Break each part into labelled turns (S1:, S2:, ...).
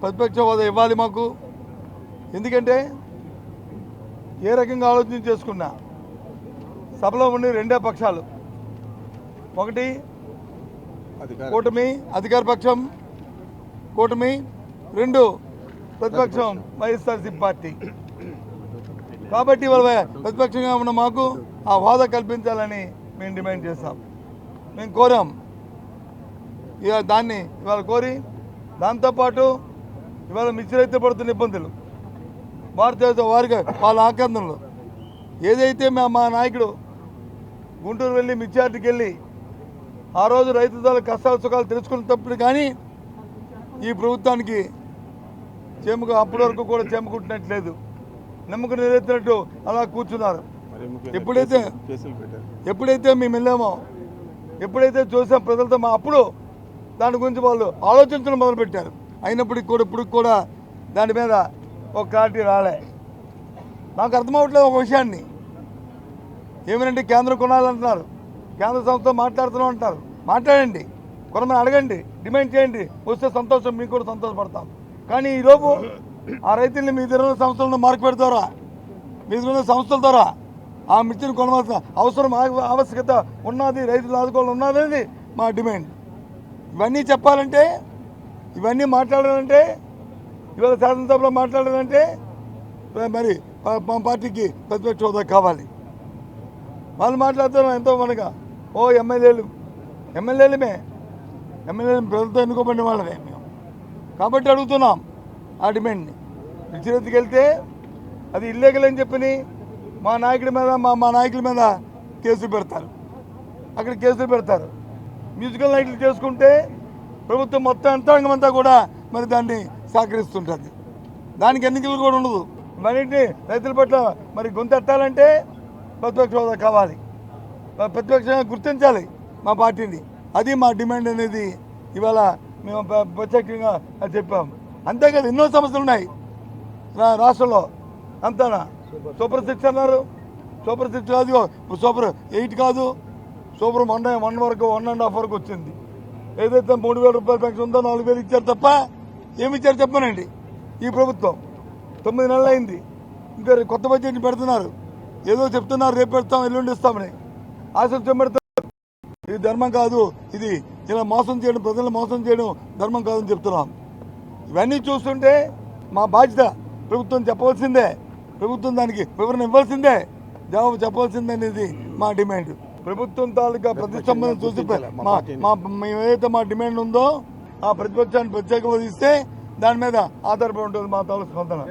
S1: ప్రతిపక్ష హోదా ఇవ్వాలి మాకు. ఎందుకంటే ఏ రకంగా ఆలోచన చేసుకున్నా సభలో ఉండి రెండే పక్షాలు, ఒకటి కూటమి అధికార పక్షం కూటమి, రెండు ప్రతిపక్షం వైఎస్ఆర్సీపీ పార్టీ. కాబట్టి ఇవాళ ప్రతిపక్షంగా ఉన్న మాకు ఆ హోదా కల్పించాలని మేము డిమాండ్ చేస్తాం, మేము కోరాం. ఇక దాన్ని ఇవాళ కోరి దాంతోపాటు ఇవాళ మిర్చి రైతులు పడుతున్న ఇబ్బందులు, వారికి వాళ్ళ ఆక్రందనలు ఏదైతే మా నాయకుడు గుంటూరు వెళ్ళి మిర్చియార్టీకి వెళ్ళి ఆ రోజు రైతుల కష్టాలు సుఖాలు తెలుసుకున్నప్పుడు కానీ ఈ ప్రభుత్వానికి అప్పటి వరకు కూడా చెమ్మకుంటున్నట్లేదు, నమ్మకం నెరవేర్చినట్టు అలా కూర్చున్నారు. ఎప్పుడైతే మేము వెళ్ళామో, ఎప్పుడైతే చూసాం ప్రజలతో అప్పుడు దాని గురించి వాళ్ళు ఆలోచించడం మొదలుపెట్టారు. అయినప్పటికీ కూడా ఇప్పుడు కూడా దాని మీద ఒక క్లారిటీ రాలే. నాకు అర్థమవట్లేదు ఒక విషయాన్ని. ఏమనంటే కేంద్రం కొనాలంటున్నారు, కేంద్ర సంస్థ మాట్లాడుతున్నాం అంటారు. మాట్లాడండి, కొనమని అడగండి, డిమాండ్ చేయండి, వస్తే సంతోషం, మీకు కూడా సంతోషపడతాం. కానీ ఈరోజు ఆ రైతుల్ని మీ దగ్గర సంస్థలను మార్కు పెడతారా, మీ దగ్గర సంస్థల ద్వారా ఆ మిర్చిని కొనవలసిన అవసరం ఆవశ్యకత ఉన్నది, రైతులు ఆదుకోవాలి ఉన్నది మా డిమాండ్. ఇవన్నీ చెప్పాలంటే, ఇవన్నీ మాట్లాడాలంటే, ఇవాళ శాసనసభలో మాట్లాడాలంటే మరి మా పార్టీకి ప్రతిపక్ష హోదా కావాలి. వాళ్ళు మాట్లాడుతున్నాం ఎంతో మనగా ఎమ్మెల్యేలమే ప్రజలతో ఎన్నుకోబడిన వాళ్ళమే మేము. కాబట్టి అడుగుతున్నాం ఆ డిమాండ్ని. మిర్చిరెత్తికి వెళ్తే అది ఇల్లీగల్ అని చెప్పి మా నాయకుడి మీద మా నాయకుల మీద కేసులు పెడతారు, అక్కడ కేసులు పెడతారు. మ్యూజికల్ నైట్లు చేసుకుంటే ప్రభుత్వం మొత్తం యంత్రాంగం అంతా కూడా మరి దాన్ని సహకరిస్తుంటుంది. దానికి ఎన్నికలు కూడా ఉండదు. మరిన్ని రైతుల పట్ల మరి గొంతెత్తాలంటే ప్రతిపక్ష హోదా కావాలి, ప్రతిపక్షంగా గుర్తించాలి మా పార్టీని. అది మా డిమాండ్ అనేది ఇవాళ మేము ప్రత్యేకంగా చెప్పాము. అంతేకాదు ఎన్నో సమస్యలు ఉన్నాయి రాష్ట్రంలో. అంతనా సూపర్ 6 అన్నారు, సూపర్ 6 కాదు, సూపర్ 8 కాదు, సూపర్ 1 వరకు 1.5 వరకు వచ్చింది. ఏదైతే 3,000 రూపాయల పెన్షన్ ఉందో 4,000 ఇచ్చారు తప్ప ఏమి ఇచ్చారు చెప్పనండి. ఈ ప్రభుత్వం 9 నెలలు అయింది, ఇంకా కొత్త బడ్జెట్ని పెడుతున్నారు. ఏదో చెప్తున్నారు రేపు పెడతాం ఎల్లుండి ఇస్తామని ఆశలు చెంపెడతారు. ఇది ధర్మం కాదు, ఇది ఇలా మోసం చేయడం, ప్రజలను మోసం చేయడం ధర్మం కాదని చెప్తున్నాం. ఇవన్నీ చూస్తుంటే మా బాధ్యత ప్రభుత్వం చెప్పవలసిందే, ప్రభుత్వం దానికి వివరణ ఇవ్వాల్సిందే, జవాబు చెప్పవలసిందే అనేది మా డిమాండ్. ప్రభుత్వం తాలూకా ప్రతిష్టంభన చూసి ఏదైతే మా డిమాండ్ ఉందో ఆ ప్రతిపక్షాన్ని ప్రత్యేకంగా ఇస్తే దాని మీద ఆధారపడి ఉంటుంది మా తాలూకా స్పందన.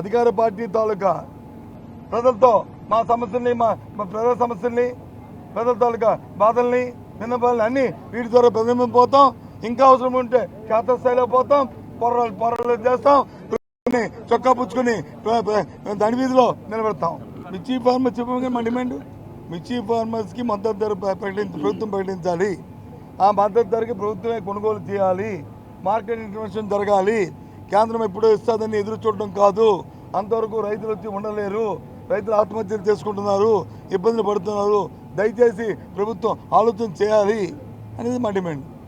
S1: అధికార పార్టీ తాలూకా ప్రజలతో మా సమస్యల్ని, మా ప్రజల సమస్యల్ని, ప్రజల తాలూకా బాధల్ని, విన్నపాలని అన్ని వీటి ద్వారా ప్రజల పోతాం. ఇంకా అవసరం ఉంటే క్షేత్రస్థాయిలో పోతాం, పోరాటాలు చేస్తాం, చొక్కా పుచ్చుకుని దాని వీధిలో నిలబెడతాం. మిర్చి ఫార్మర్స్ చెప్పగా మా డిమాండ్ మిర్చి ఫార్మర్స్కి మద్దతు ధర ప్రభుత్వం ప్రకటించాలి. ఆ మద్దతు ధరకి ప్రభుత్వమే కొనుగోలు చేయాలి, మార్కెట్ ఇంటర్వెన్షన్ జరగాలి. కేంద్రం ఎప్పుడో ఇస్తుందని ఎదురు చూడడం కాదు. అంతవరకు రైతులు వచ్చి ఉండలేరు, రైతులు ఆత్మహత్యలు చేసుకుంటున్నారు, ఇబ్బందులు పడుతున్నారు. దయచేసి ప్రభుత్వం ఆలోచన చేయాలి అనేది మా డిమాండ్.